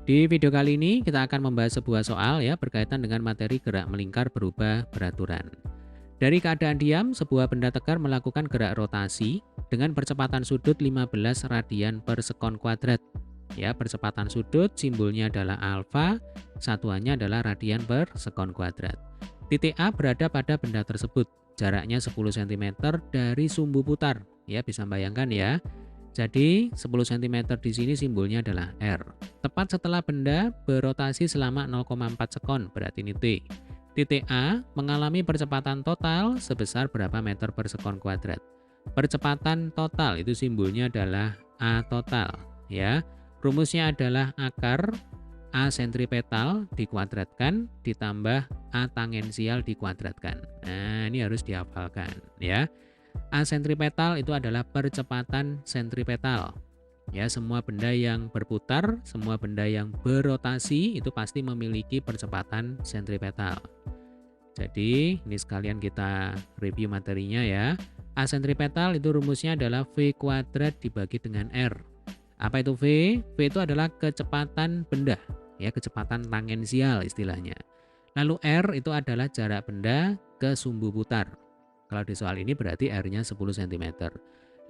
Di video kali ini kita akan membahas sebuah soal ya berkaitan dengan materi gerak melingkar berubah beraturan. Dari keadaan diam, sebuah benda tegar melakukan gerak rotasi dengan percepatan sudut 15 radian per sekon kuadrat. Ya, percepatan sudut simbolnya adalah alfa, satuannya adalah radian per sekon kuadrat. Titik A berada pada benda tersebut, jaraknya 10 cm dari sumbu putar. Ya, bisa bayangkan ya. Jadi 10 cm di sini simbolnya adalah R. Tepat setelah benda berotasi selama 0,4 sekon, berarti ini T. Titik A mengalami percepatan total sebesar berapa meter per sekon kuadrat. Percepatan total itu simbolnya adalah A total, ya. Rumusnya adalah akar A sentripetal dikuadratkan ditambah A tangensial dikuadratkan. Nah, ini harus dihafalkan, ya. A sentripetal itu adalah percepatan sentripetal. Ya, semua benda yang berputar, semua benda yang berotasi itu pasti memiliki percepatan sentripetal. Jadi, ini sekalian kita review materinya ya. A sentripetal itu rumusnya adalah V kuadrat dibagi dengan R. Apa itu V? V itu adalah kecepatan benda, ya, kecepatan tangensial istilahnya. Lalu R itu adalah jarak benda ke sumbu putar. Kalau di soal ini berarti R-nya 10 cm.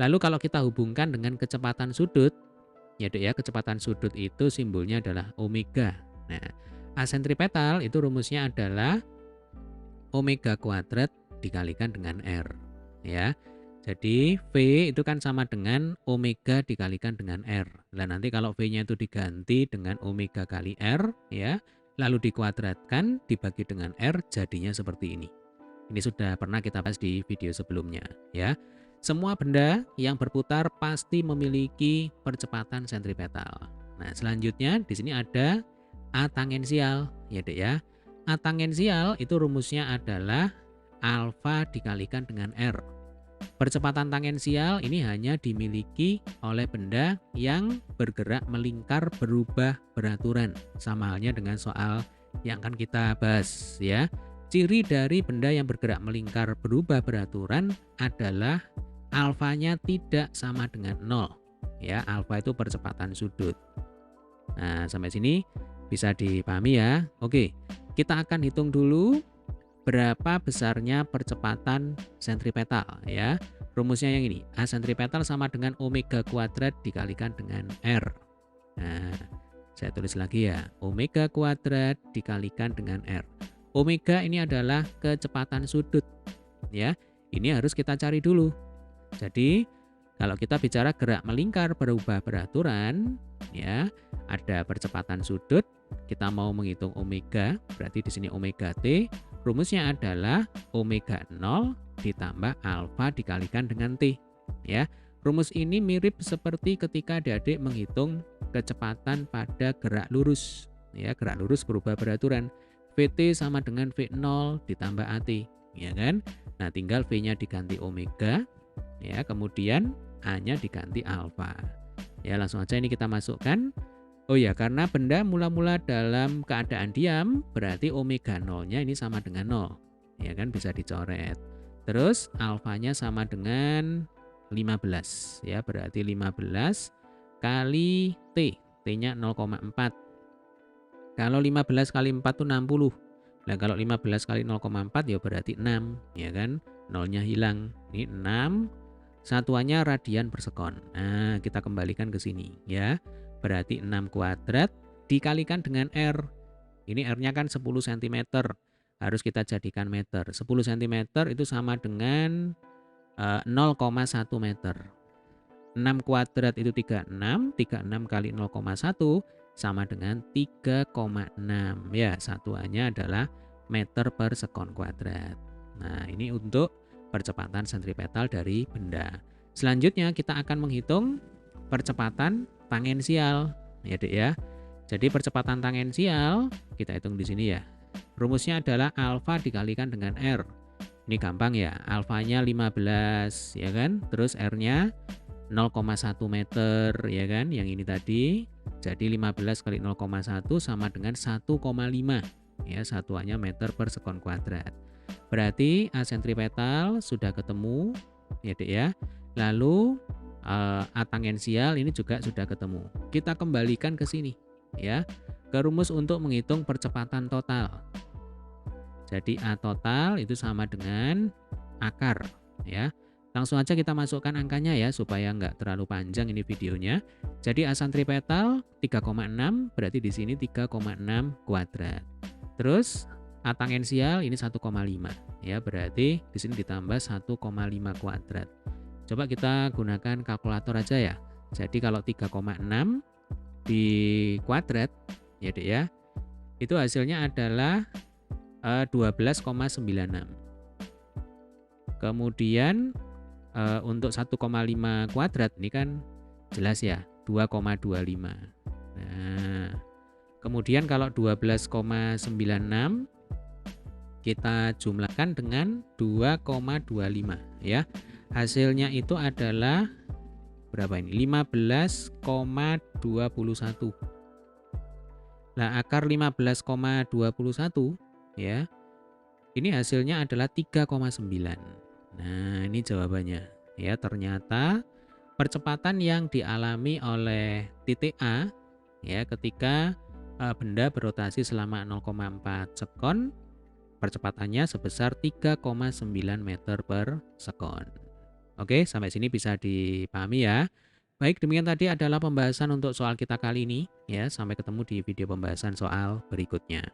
Lalu kalau kita hubungkan dengan kecepatan sudut, ya Dek ya, kecepatan sudut itu simbolnya adalah omega. Nah, A sentripetal itu rumusnya adalah omega kuadrat dikalikan dengan R. Ya, jadi V itu kan sama dengan omega dikalikan dengan R. Nah, nanti kalau V-nya itu diganti dengan omega kali R, ya, lalu dikuadratkan dibagi dengan R, jadinya seperti ini. Ini sudah pernah kita bahas di video sebelumnya, ya. Semua benda yang berputar pasti memiliki percepatan sentripetal. Nah, selanjutnya di sini ada A tangensial, ya Dek ya. A tangensial itu rumusnya adalah alfa dikalikan dengan R. Percepatan tangensial ini hanya dimiliki oleh benda yang bergerak melingkar berubah beraturan. Sama halnya dengan soal yang akan kita bahas ya. Ciri dari benda yang bergerak melingkar berubah beraturan adalah alfanya tidak sama dengan 0. Ya, alfa itu percepatan sudut. Nah, sampai sini bisa dipahami ya. Oke, kita akan hitung dulu berapa besarnya percepatan sentripetal ya. Rumusnya yang ini, A sentripetal sama dengan omega kuadrat dikalikan dengan R. Nah, saya tulis lagi ya, omega kuadrat dikalikan dengan R. Omega ini adalah kecepatan sudut ya. Ini harus kita cari dulu. Jadi, kalau kita bicara gerak melingkar berubah beraturan ya, ada percepatan sudut, kita mau menghitung omega, berarti di sini omega T, rumusnya adalah omega 0 ditambah alfa dikalikan dengan T. Ya, rumus ini mirip seperti ketika adik-adik menghitung kecepatan pada gerak lurus. Ya, gerak lurus berubah beraturan. VT sama dengan V0 ditambah AT, ya kan? Nah, tinggal V-nya diganti omega, ya, kemudian A-nya diganti alfa. Ya, langsung aja ini kita masukkan. Oh ya, karena benda mula-mula dalam keadaan diam, berarti omega 0-nya ini sama dengan 0. Ya kan, bisa dicoret. Terus alfanya sama dengan 15, ya, berarti 15 kali T. T-nya 0,4. Kalau 15 kali 4 itu 60. Nah, kalau 15 kali 0,4 ya berarti 6, ya kan? Nolnya hilang. Ini 6, satuannya radian per sekon. Nah, kita kembalikan ke sini ya. Berarti 6 kuadrat dikalikan dengan R. Ini R-nya kan 10 cm. Harus kita jadikan meter. 10 cm itu sama dengan 0,1 meter. 6 kuadrat itu 36. 36 kali 0,1 sama dengan 3,6. Ya, satuannya adalah meter per sekon kuadrat. Nah, ini untuk percepatan sentripetal dari benda. Selanjutnya kita akan menghitung percepatan tangensial, ya Dek ya. Jadi percepatan tangensial kita hitung di sini ya. Rumusnya adalah alfa dikalikan dengan R. Ini gampang ya, alfanya 15 ya kan, terus R-nya 0,1 meter ya kan, yang ini tadi. Jadi 15 kali 0,1 sama dengan 1,5 ya, satuannya meter per sekon kuadrat. Berarti A sentripetal sudah ketemu ya Dek ya. Lalu A tangensial ini juga sudah ketemu. Kita kembalikan ke sini ya. ke rumus untuk menghitung percepatan total. Jadi A total itu sama dengan akar, ya. Langsung aja kita masukkan angkanya ya, supaya nggak terlalu panjang ini videonya. Jadi A sentripetal 3,6, berarti di sini 3,6 kuadrat. Terus A tangensial ini 1,5, ya, berarti di sini ditambah 1,5 kuadrat. Coba kita gunakan kalkulator aja ya. Jadi kalau 3,6 di kuadrat, ya Dek ya, itu hasilnya adalah 12,96. Kemudian untuk 1,5 kuadrat ini kan jelas ya 2,25. Nah, kemudian kalau 12,96 kita jumlahkan dengan 2,25 ya. Hasilnya itu adalah berapa ini? 15,21. Nah, akar 15,21 ya. Ini hasilnya adalah 3,9. Nah, ini jawabannya. Ya, ternyata percepatan yang dialami oleh titik A ya ketika benda berotasi selama 0,4 sekon, percepatannya sebesar 3,9 meter per sekon. Oke, sampai sini bisa dipahami ya. Baik, demikian tadi adalah pembahasan untuk soal kita kali ini ya. Sampai ketemu di video pembahasan soal berikutnya.